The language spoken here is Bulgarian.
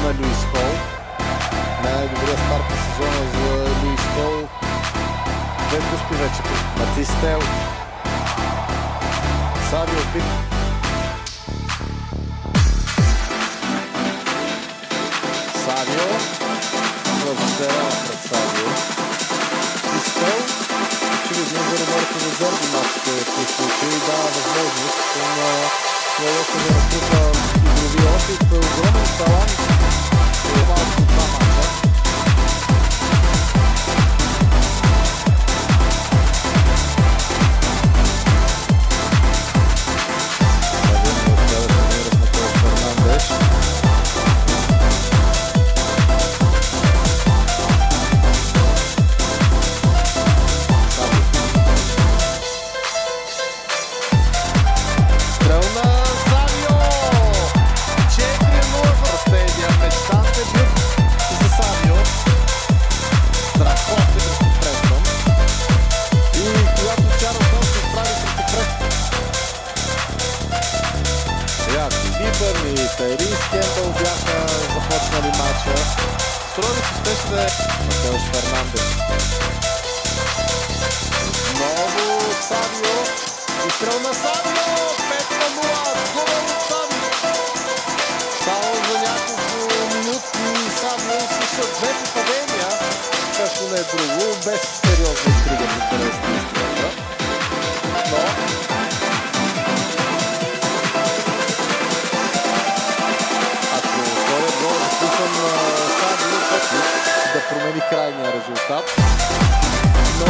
на Луис Хол. Най-добрият старт на сезона за Луис Хол. Две пусти вече тук. Матистел. Савио пик. Савио. Въздържава пред Савио. Пистел. Очевидно за Роберто Везерби матчите в случай дава възможност на Лелока да разпука игрови опит. Огромен талант. Това малко два мача. И Тайрис Кембъл бяха започнали матча. Строго се щеше да е Матеуш Фернандеш. Отново Савио. Изстрел на Савио. 5-0. Гол от Савио. Само за няколко минути Савио слуша две попадения. Също не е друго. Без сериозна интрига по интересна историята. Но да промени крайния резултат. Но